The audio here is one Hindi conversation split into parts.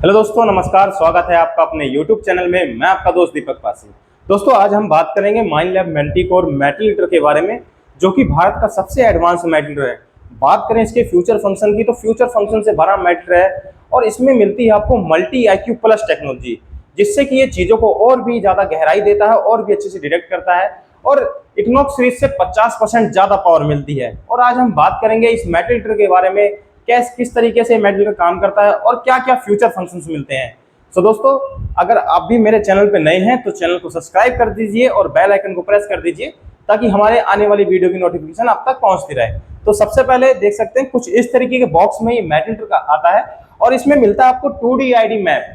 हेलो दोस्तों, नमस्कार। स्वागत है आपका अपने YouTube चैनल में। मैं आपका दोस्त दीपक पासी। दोस्तों, आज हम बात करेंगे माइनलैब मैंटिकोर मेटल हीटर के बारे में, जो कि भारत का सबसे एडवांस मेटल हीटर है। बात करें इसके फ्यूचर फंक्शन की, तो फ्यूचर फंक्शन से भरा मेटल है और इसमें मिलती है आपको मल्टी IQ प्लस टेक्नोलॉजी, जिससे कि ये चीज़ों को और भी ज़्यादा गहराई देता है और भी अच्छे से डिटेक्ट करता है और इक्विनॉक्स सीरीज से 50% ज़्यादा पावर मिलती है। और आज हम बात करेंगे इस मेटल हीटर के बारे में, किस तरीके से मेटल हीटर काम करता है और क्या क्या फ्यूचर फंक्शंस मिलते हैं। तो दोस्तों, अगर आप भी मेरे चैनल पे नए हैं तो चैनल को सब्सक्राइब कर दीजिए और बेल आइकन को प्रेस कर दीजिए, ताकि हमारे आने वाली वीडियो की नोटिफिकेशन आप तक पहुंचती रहे। तो सबसे पहले देख सकते हैं कुछ इस तरीके के बॉक्स में ये मेटल हीटर का आता है और इसमें मिलता है आपको 2D ID मैप,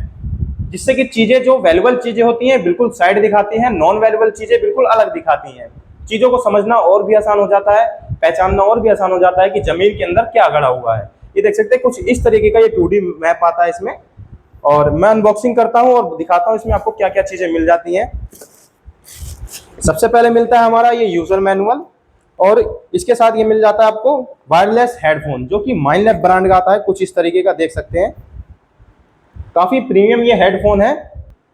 जिससे कि चीजें, जो वैल्यूएबल चीजें होती हैं, बिल्कुल साइड दिखाती हैं, नॉन वैल्यूएबल चीजें बिल्कुल अलग दिखाती हैं। चीजों को समझना और भी आसान हो जाता है, पहचानना और भी आसान हो जाता है कि जमीन के अंदर क्या गड़ा हुआ है। ये देख सकते हैं कुछ इस तरीके का ये 2D मैप आता है इसमें, और मैं अनबॉक्सिंग करता हूं और दिखाता हूं इसमें आपको क्या क्या चीजें मिल जाती हैं। सबसे पहले मिलता है हमारा ये यूजर मैनुअल, और इसके साथ ये मिल जाता है आपको वायरलेस हेडफोन, जो कि माइनलैब ब्रांड का आता है। कुछ इस तरीके का देख सकते हैं, काफी प्रीमियम ये हेडफोन है।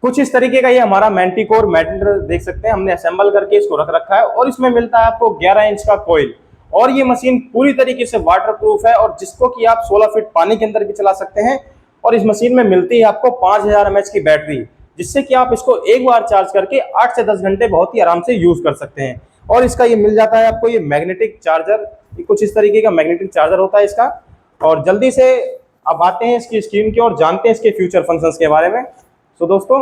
कुछ इस तरीके का ये हमारा मैंटिकोर मेटल हीटर देख सकते हैं, हमने असेंबल करके इसको रख रखा है। और इसमें मिलता है आपको 11 इंच का कॉइल, और ये मशीन पूरी तरीके से वाटरप्रूफ है, और जिसको कि आप 16 फीट पानी के अंदर भी चला सकते हैं। और इस मशीन में मिलती है आपको 5000 mAh की बैटरी, जिससे कि आप इसको एक बार चार्ज करके 8 से 10 घंटे बहुत ही आराम से यूज कर सकते हैं। और इसका ये मिल जाता है आपको ये मैग्नेटिक चार्जर, कुछ इस तरीके का मैग्नेटिक चार्जर होता है इसका। और जल्दी से अब आते हैं इसकी स्क्रीन की और जानते हैं इसके फ्यूचर फंक्शंस के बारे में। तो दोस्तों,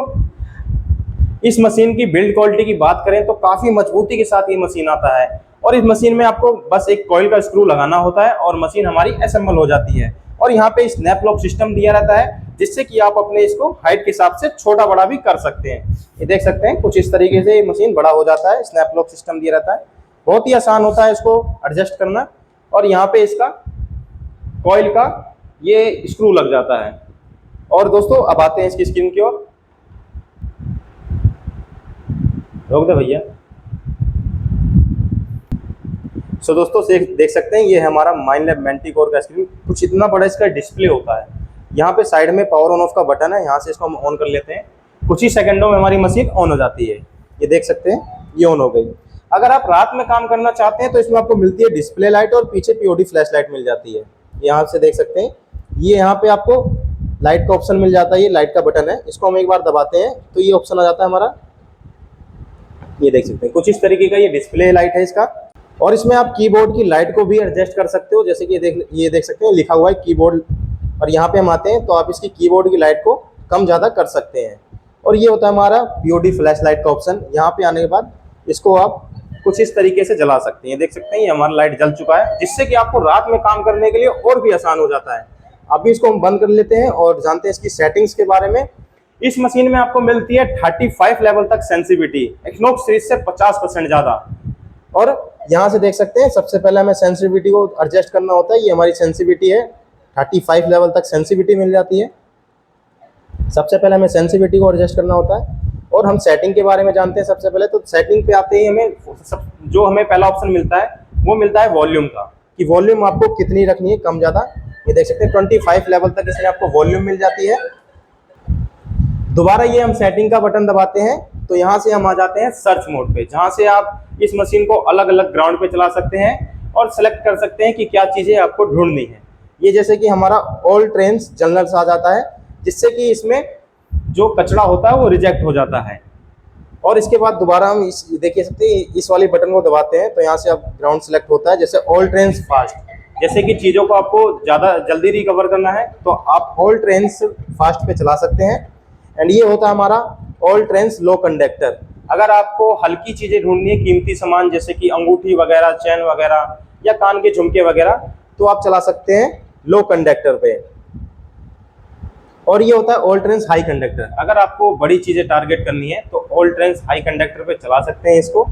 इस मशीन की बिल्ड क्वालिटी की बात करें तो काफी मजबूती के साथ ये मशीन आता है, और इस मशीन में आपको बस एक कॉइल का स्क्रू लगाना होता है और मशीन हमारी असेंबल हो जाती है। और यहाँ पे स्नैप लॉक सिस्टम दिया रहता है, जिससे कि आप अपने इसको हाइट के हिसाब से छोटा बड़ा भी कर सकते हैं। ये देख सकते हैं कुछ इस तरीके से ये मशीन बड़ा हो जाता है, स्नैप लॉक सिस्टम दिया रहता है। बहुत ही आसान होता है इसको एडजस्ट करना, और यहाँ पे इसका कॉइल का ये स्क्रू लग जाता है। और दोस्तों, अब आते हैं इसकी स्क्रीन की ओर। रोक दे भैया। सो दोस्तों, देख सकते हैं ये हमारा माइनलैब मैंटिकोर का स्क्रीन। कुछ इतना बड़ा इसका डिस्प्ले होता है। यहाँ पे साइड में पावर ऑन ऑफ का बटन है, यहाँ से इसको हम ऑन कर लेते हैं। कुछ ही सेकंडों में हमारी मशीन ऑन हो जाती है। ये देख सकते हैं, ये ऑन हो गई। अगर आप रात में काम करना चाहते हैं तो इसमें आपको मिलती है डिस्प्ले लाइट, और पीछे POD फ्लैश लाइट मिल जाती है। यहाँ से देख सकते हैं, ये यहाँ पे आपको लाइट का ऑप्शन मिल जाता है। ये लाइट का बटन है, इसको हम एक बार दबाते हैं तो ये ऑप्शन आ जाता है हमारा। ये देख सकते हैं कुछ इस तरीके का ये डिस्प्ले लाइट है इसका। और इसमें आप कीबोर्ड की लाइट को भी एडजस्ट कर सकते हो, जैसे कि ये देख सकते हैं लिखा हुआ है कीबोर्ड, और यहाँ पे हम आते हैं तो आप इसकी कीबोर्ड की लाइट को कम ज़्यादा कर सकते हैं। और ये होता है हमारा POD फ्लैश लाइट का ऑप्शन। यहाँ पे आने के बाद इसको आप कुछ इस तरीके से जला सकते हैं। देख सकते हैं ये हमारा लाइट जल चुका है, जिससे कि आपको रात में काम करने के लिए और भी आसान हो जाता है। अभी इसको हम बंद कर लेते हैं और जानते हैं इसकी सेटिंग्स के बारे में। इस मशीन में आपको मिलती है 35 लेवल तक सेंसिटिविटी, इक्विनॉक्स सीरीज से 50% ज़्यादा। और यहाँ से देख सकते हैं, सबसे पहले हमें सेंसिटिविटी को एडजस्ट करना होता है। ये हमारी सेंसिटिविटी है, 35 लेवल तक सेंसिटिविटी मिल जाती है। सबसे पहले हमें सेंसिटिविटी को एडजस्ट करना होता है, और हम सेटिंग के बारे में जानते हैं। सबसे पहले तो सेटिंग पे आते ही हमें पहला ऑप्शन मिलता है, वो मिलता है वॉल्यूम का, कि वॉल्यूम आपको कितनी रखनी है, कम ज़्यादा। ये देख सकते हैं 25 लेवल तक इसमें आपको वॉल्यूम मिल जाती है। दोबारा ये हम सेटिंग का बटन दबाते हैं तो यहाँ से हम आ जाते हैं सर्च मोड पे, जहाँ से आप इस मशीन को अलग अलग ग्राउंड पे चला सकते हैं और सेलेक्ट कर सकते हैं कि क्या चीज़ें आपको ढूंढनी है। ये जैसे कि हमारा ऑल ट्रेन्स जनरल्स आ जाता है, जिससे कि इसमें जो कचरा होता है वो रिजेक्ट हो जाता है। और इसके बाद दोबारा हम देखिए सकते हैं, इस वाले बटन को दबाते हैं तो यहाँ से अब ग्राउंड सेलेक्ट होता है, जैसे ऑल ट्रेन्स फास्ट। जैसे कि चीज़ों को आपको ज़्यादा जल्दी रिकवर करना है तो आप ऑल ट्रेन्स फास्ट पे चला सकते हैं। एंड ये होता है हमारा ऑल ट्रेन्स लो कंडक्टर। अगर आपको हल्की चीज़ें ढूंढनी है, कीमती सामान जैसे कि अंगूठी वगैरह, चैन वगैरह या कान के झुमके वगैरह, तो आप चला सकते हैं लो कंडक्टर पे। और ये होता है ऑल ट्रेन्स हाई कंडक्टर। अगर आपको बड़ी चीज़ें टारगेट करनी है तो ऑल ट्रेन्स हाई कंडक्टर पे चला सकते हैं इसको।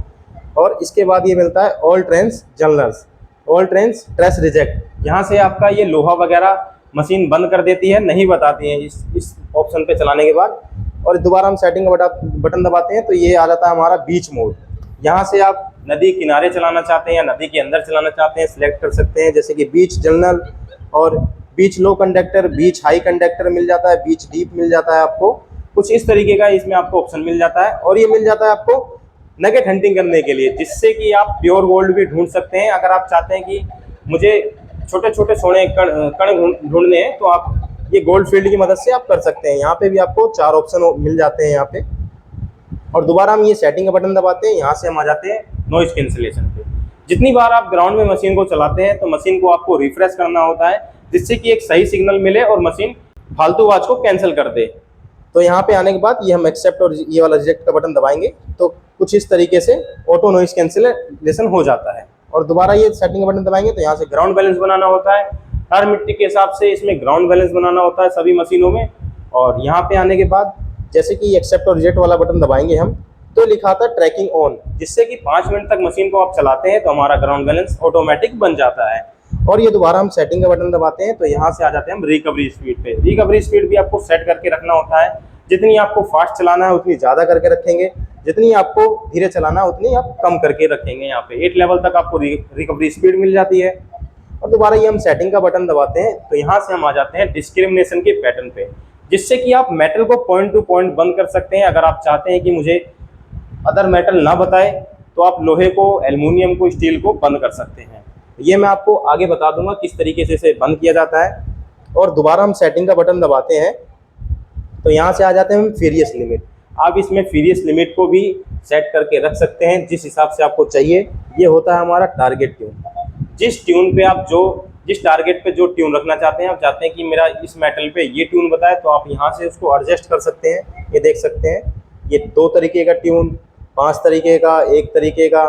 और इसके बाद ये मिलता है all trains generals, all trains trace reject. यहाँ से आपका ये लोहा वगैरह मशीन बंद कर देती है, नहीं बताती है इस ऑप्शन पे चलाने के बाद। और दोबारा हम सेटिंग का बटन दबाते हैं तो ये आ जाता है हमारा बीच मोड। यहाँ से आप नदी किनारे चलाना चाहते हैं या नदी के अंदर चलाना चाहते हैं, सिलेक्ट कर सकते हैं, जैसे कि बीच जनरल और बीच लो कंडक्टर, बीच हाई कंडक्टर मिल जाता है, बीच डीप मिल जाता है आपको। कुछ इस तरीके का इसमें आपको ऑप्शन मिल जाता है। और ये मिल जाता है आपको नगेट हंटिंग करने के लिए, जिससे कि आप प्योर गोल्ड भी ढूंढ सकते हैं। अगर आप चाहते हैं कि मुझे छोटे छोटे सोने कण कण ढूंढने हैं, तो आप ये गोल्ड फील्ड की मदद से आप कर सकते हैं। यहाँ पे भी आपको 4 ऑप्शन मिल जाते हैं यहाँ पे। और दोबारा हम ये सेटिंग का बटन दबाते हैं, यहाँ से हम आ जाते हैं नॉइस कैंसिलेशन पे। जितनी बार आप ग्राउंड में मशीन को चलाते हैं तो मशीन को आपको रिफ्रेश करना होता है, जिससे कि एक सही सिग्नल मिले और मशीन फालतू आवाज को कैंसिल कर दे। तो यहाँ पे आने के बाद ये हम एक्सेप्ट और ये वाला रिजेक्ट का बटन दबाएंगे तो कुछ इस तरीके से ऑटो नॉइस कैंसिलेशन हो जाता है। और दोबारा ये सेटिंग का बटन दबाएंगे तो यहाँ से ग्राउंड बैलेंस बनाना होता है। हर मिट्टी के हिसाब से इसमें ग्राउंड बैलेंस बनाना होता है सभी मशीनों में। और यहाँ पे आने के बाद जैसे कि एक्सेप्ट और रिजेक्ट वाला बटन दबाएंगे हम, तो लिखा था ट्रैकिंग ऑन, जिससे कि 5 मिनट तक मशीन को आप चलाते हैं तो हमारा ग्राउंड बैलेंस ऑटोमेटिक बन जाता है। और ये दोबारा हम सेटिंग का बटन दबाते हैं तो यहाँ से आ जाते हैं हम रिकवरी स्पीड पे। रिकवरी स्पीड भी आपको सेट करके रखना होता है। जितनी आपको फास्ट चलाना है उतनी ज़्यादा करके रखेंगे, जितनी आपको धीरे चलाना है उतनी आप कम करके रखेंगे। यहाँ पे 8 लेवल तक आपको रिकवरी स्पीड मिल जाती है। और दोबारा ये हम सेटिंग का बटन दबाते हैं तो यहाँ से हम आ जाते हैं डिस्क्रिमिनेशन के पैटर्न पे, जिससे कि आप मेटल को पॉइंट टू पॉइंट बंद कर सकते हैं। अगर आप चाहते हैं कि मुझे अदर मेटल ना बताए तो आप लोहे को, एल्युमिनियम को, स्टील को बंद कर सकते हैं। ये मैं आपको आगे बता दूंगा किस तरीके से इसे बंद किया जाता है। और दोबारा हम सेटिंग का बटन दबाते हैं तो यहाँ से आ जाते हैं हम फेरियस लिमिट। आप इसमें फेरियस लिमिट को भी सेट करके रख सकते हैं जिस हिसाब से आपको चाहिए। ये होता है हमारा टारगेट ट्यून। जिस ट्यून पे आप जिस टारगेट पे जो ट्यून रखना चाहते हैं, आप चाहते हैं कि मेरा इस मेटल पे ये ट्यून बताए, तो आप यहाँ से उसको एडजस्ट कर सकते हैं। ये देख सकते हैं, ये 2 तरीके का ट्यून, 5 तरीके का, 1 तरीके का,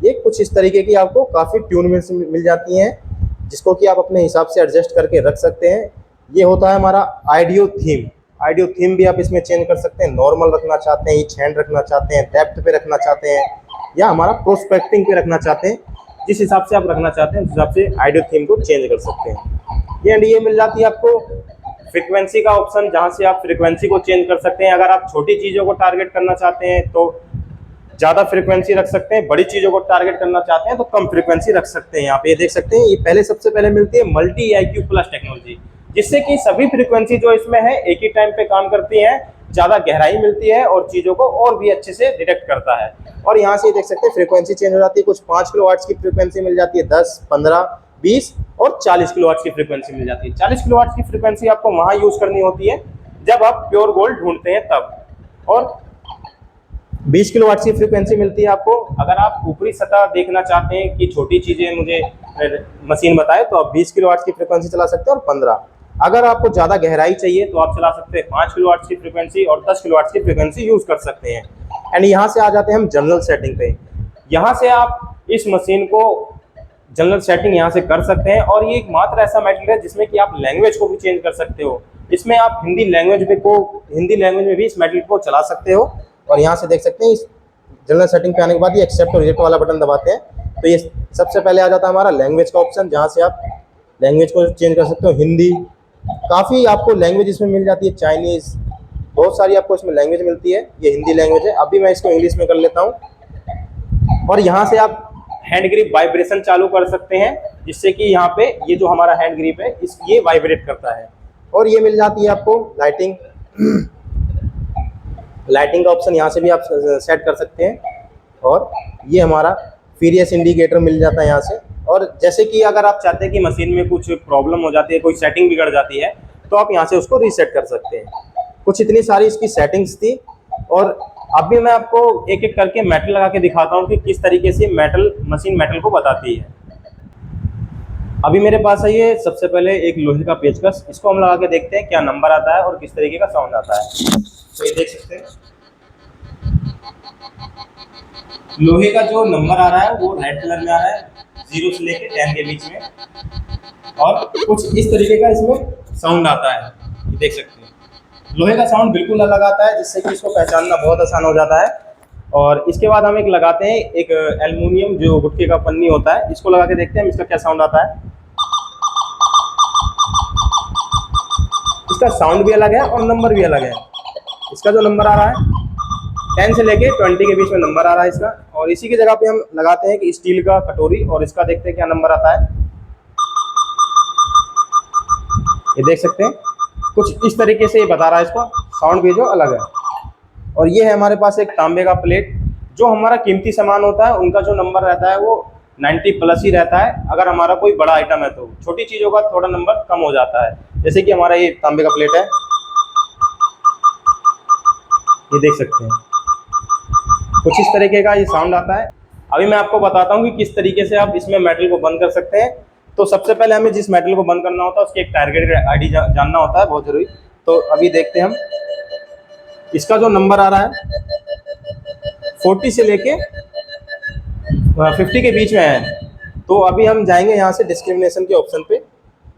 ये कुछ इस तरीके की आपको काफ़ी ट्यून मिल जाती हैं, जिसको कि आप अपने हिसाब से एडजस्ट करके रख सकते हैं। ये होता है हमारा आइडियो थीम। आइडियो थीम भी आप इसमें चेंज कर सकते हैं। नॉर्मल रखना चाहते हैं, ईच हैंड रखना चाहते हैं, डेप्थ पे रखना चाहते हैं, या हमारा प्रोस्पेक्टिंग पे रखना चाहते हैं। जिस हिसाब से आप रखना चाहते हैं उस हिसाब से आइडियो थीम को चेंज कर सकते हैं। ये मिल जाती है आपको फ्रीक्वेंसी का ऑप्शन, जहाँ से आप फ्रीक्वेंसी को चेंज कर सकते हैं। अगर आप छोटी चीज़ों को टारगेट करना चाहते हैं तो ज़्यादा फ्रीक्वेंसी रख सकते हैं, बड़ी चीज़ों को टारगेट करना चाहते हैं तो कम फ्रीक्वेंसी रख सकते हैं। यहाँ पे ये देख सकते हैं, ये सबसे पहले मिलती है मल्टी IQ प्लस टेक्नोलॉजी, जिससे कि सभी फ्रीक्वेंसी जो इसमें है एक ही टाइम पे काम करती है, ज़्यादा गहराई मिलती है और चीज़ों को और भी अच्छे से डिटेक्ट करता है। और यहाँ से देख सकते हैं फ्रीक्वेंसी चेंज हो जाती है। कुछ 5 किलोवाट्स की फ्रीक्वेंसी मिल जाती है, 10, 15, 20 और 40 किलोवाट्स की फ्रीक्वेंसी मिल जाती है। 40 किलोवाट्स की फ्रीक्वेंसी आपको वहाँ यूज़ करनी होती है जब आप प्योर गोल्ड ढूंढते हैं तब। और 20 किलोवाट की फ्रीक्वेंसी मिलती है आपको अगर आप ऊपरी सतह देखना चाहते हैं कि छोटी चीज़ें मुझे मशीन बताए, तो आप 20 किलोवाट की फ्रीक्वेंसी चला सकते हैं। और 15 अगर आपको ज़्यादा गहराई चाहिए तो आप चला सकते हैं 5 किलोवाट की फ्रीक्वेंसी और 10 किलोवाट की फ्रीक्वेंसी यूज़ कर सकते हैं। एंड यहाँ से आ जाते हैं हम जनरल सेटिंग पे। यहाँ से आप इस मशीन को जनरल सेटिंग यहाँ से कर सकते हैं। और ये एक मात्र ऐसा मेटल है जिसमें कि आप लैंग्वेज को भी चेंज कर सकते हो। इसमें आप हिंदी लैंग्वेज में भी इस मेटल को चला सकते हो। और यहाँ से देख सकते हैं इस जनरल सेटिंग पे आने के बाद ये एक्सेप्ट और रिजेक्ट वाला बटन दबाते हैं तो ये सबसे पहले आ जाता है हमारा लैंग्वेज का ऑप्शन, जहाँ से आप लैंग्वेज को चेंज कर सकते हो। हिंदी, काफ़ी आपको लैंग्वेज इसमें मिल जाती है, चाइनीज़, बहुत सारी आपको इसमें लैंग्वेज मिलती है। ये हिंदी लैंग्वेज है। अभी मैं इसको इंग्लिश में कर लेता हूँ। और यहाँ से आप हैंड ग्रिप वाइब्रेशन चालू कर सकते हैं, जिससे कि यहाँ पे ये जो हमारा हैंड ग्रिप है ये वाइब्रेट करता है। और ये मिल जाती है आपको लाइटिंग का ऑप्शन, यहाँ से भी आप सेट कर सकते हैं। और ये हमारा फेरियस इंडिकेटर मिल जाता है यहाँ से। और जैसे कि अगर आप चाहते हैं कि मशीन में कुछ प्रॉब्लम हो जाती है, कोई सेटिंग बिगड़ जाती है, तो आप यहाँ से उसको रीसेट कर सकते हैं। कुछ इतनी सारी इसकी सेटिंग्स थी। और अभी मैं आपको एक एक करके मेटल लगा के दिखाता हूँ कि किस तरीके से मशीन मेटल को बताती है। अभी मेरे पास है ये सबसे पहले एक लोहे का पेचकस, इसको हम लगा के देखते हैं क्या नंबर आता है और किस तरीके का साउंड आता है। तो ये देख सकते हैं लोहे का जो नंबर आ रहा है वो रेड कलर में आ रहा है, 0 से लेके 10 के बीच में। और कुछ इस तरीके का इसमें साउंड आता है, ये देख सकते हैं। लोहे का साउंड बिल्कुल अलग आता है, जिससे कि इसको पहचानना बहुत आसान हो जाता है। और इसके बाद हम एक लगाते हैं, एक एल्युमिनियम जो गुटके का पन्नी होता है, इसको लगा के देखते हैं इसका क्या साउंड आता है। इसका साउंड भी अलग है और नंबर भी अलग है। इसका जो नंबर आ रहा है 10 से लेके 20 के बीच में नंबर आ रहा है इसका। और इसी की जगह पे हम लगाते हैं कि स्टील का कटोरी, और इसका देखते हैं क्या नंबर आता है। ये देख सकते हैं कुछ इस तरीके से ये बता रहा है, इसको साउंड भी जो अलग है। और ये है हमारे पास एक तांबे का प्लेट। जो हमारा कीमती सामान होता है उनका जो नंबर रहता है वो 90 प्लस ही रहता है। अगर हमारा कोई बड़ा आइटम है तो छोटी चीज़ों का थोड़ा नंबर कम हो जाता है। जैसे कि हमारा ये तांबे का प्लेट है, ये देख सकते हैं कुछ इस तरीके का ये साउंड आता है। अभी मैं आपको बताता हूँ कि किस तरीके से आप इसमें मेटल को बंद कर सकते हैं। तो सबसे पहले हमें जिस मेटल को बंद करना होता है उसकी एक टारगेट आईडी जानना होता है, बहुत जरूरी। तो अभी देखते हैं हम, इसका जो नंबर आ रहा है 40 से लेके 50 के बीच में है। तो अभी हम जाएंगे यहाँ से डिस्क्रिमिनेशन के ऑप्शन पे।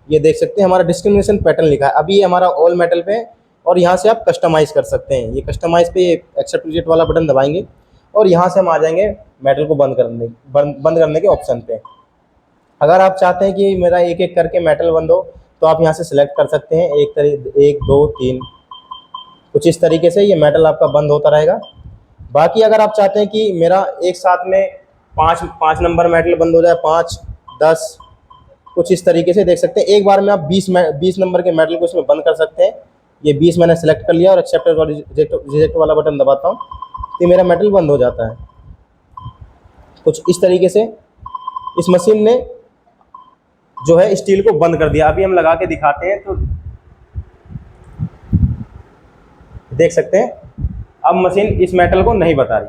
ये देख सकते हैं हमारा डिस्क्रिमिनेशन पैटर्न लिखा है। अभी ये हमारा ऑल मेटल पे है और यहाँ से आप कस्टमाइज कर सकते हैं। ये कस्टमाइज पे ये एक्सेप्ट रिजेक्ट वाला बटन दबाएंगे और यहाँ से हम आ जाएंगे मेटल को बंद करने के ऑप्शन पे। अगर आप चाहते हैं कि मेरा एक एक करके मेटल बंद हो तो आप यहाँ से सिलेक्ट कर सकते हैं। 1 2 3 कुछ इस तरीके से ये मेटल आपका बंद होता रहेगा। बाकी अगर आप चाहते हैं कि मेरा एक साथ में 5 नंबर मेटल बंद हो जाए, 5 10 कुछ इस तरीके से देख सकते हैं। एक बार में आप 20 नंबर के मेटल को इसमें बंद कर सकते हैं। ये 20 मैंने सेलेक्ट कर लिया और एक्सेप्ट और रिजेक्ट वाला बटन दबाता हूँ तो मेरा मेटल बंद हो जाता है। कुछ इस तरीके से इस मशीन ने जो है स्टील को बंद कर दिया। अभी हम लगा के दिखाते हैं तो देख सकते हैं अब मशीन इस मेटल को नहीं बता रही।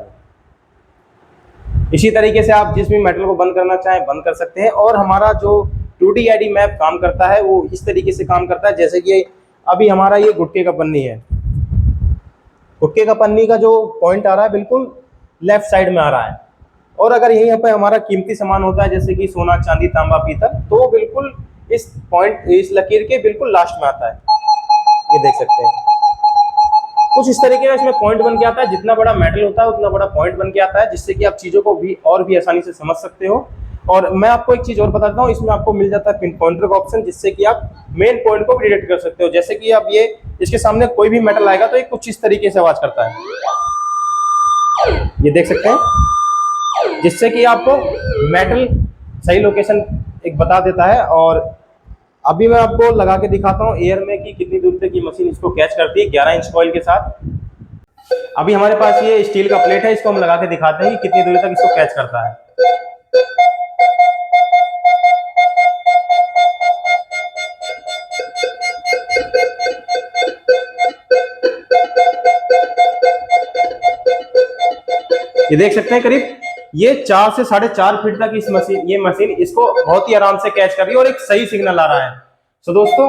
इसी तरीके से आप जिस भी मेटल को बंद करना चाहें बंद कर सकते हैं। और हमारा जो 2D आईडी मैप काम करता है वो इस तरीके से काम करता है, जैसे कि अभी हमारा ये गुटके का पन्नी है। गुटके का पन्नी का जो पॉइंट आ रहा है बिल्कुल लेफ्ट साइड में आ रहा है। और अगर यहीं पे हमारा कीमती सामान होता है जैसे कि सोना चांदी तांबा पीतल, तो बिल्कुल इस पॉइंट इस लकीर के बिल्कुल लास्ट में आता है। ये देख सकते हैं कुछ इस तरीके का इसमें पॉइंट बन के आता है। जितना बड़ा मेटल होता है उतना बड़ा पॉइंट बन के आता है, जिससे कि आप चीज़ों को भी और भी आसानी से समझ सकते हो। और मैं आपको एक चीज़ और बताता हूँ, इसमें आपको मिल जाता है पिन पॉइंटर का ऑप्शन, जिससे कि आप मेन पॉइंट को भी डिटेक्ट कर सकते हो। जैसे कि अब ये इसके सामने कोई भी मेटल आएगा तो ये कुछ इस तरीके से आवाज करता है, ये देख सकते हैं, जिससे कि आपको मेटल सही लोकेशन एक बता देता है। और अभी मैं आपको लगा के दिखाता हूँ एयर में कि कितनी दूर तक ये मशीन इसको कैच करती है 11 इंच कॉइल के साथ। अभी हमारे पास ये स्टील का प्लेट है, इसको हम लगा के दिखाते हैं कि कितनी दूर तक इसको कैच करता है। ये देख सकते हैं करीब ये 4 से 4.5 फीट तक ये मशीन इसको बहुत ही आराम से कैच कर रही है और एक सही सिग्नल आ रहा है। तो दोस्तों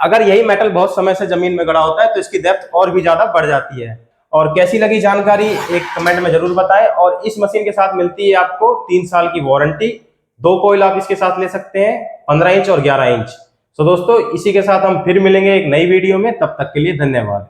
अगर यही मेटल बहुत समय से जमीन में गड़ा होता है तो इसकी डेप्थ और भी ज्यादा बढ़ जाती है। और कैसी लगी जानकारी एक कमेंट में जरूर बताएं। और इस मशीन के साथ मिलती है आपको 3 साल की वारंटी। 2 कॉइल आप इसके साथ ले सकते हैं, 15 इंच और 11 इंच। तो दोस्तों इसी के साथ हम फिर मिलेंगे एक नई वीडियो में, तब तक के लिए धन्यवाद।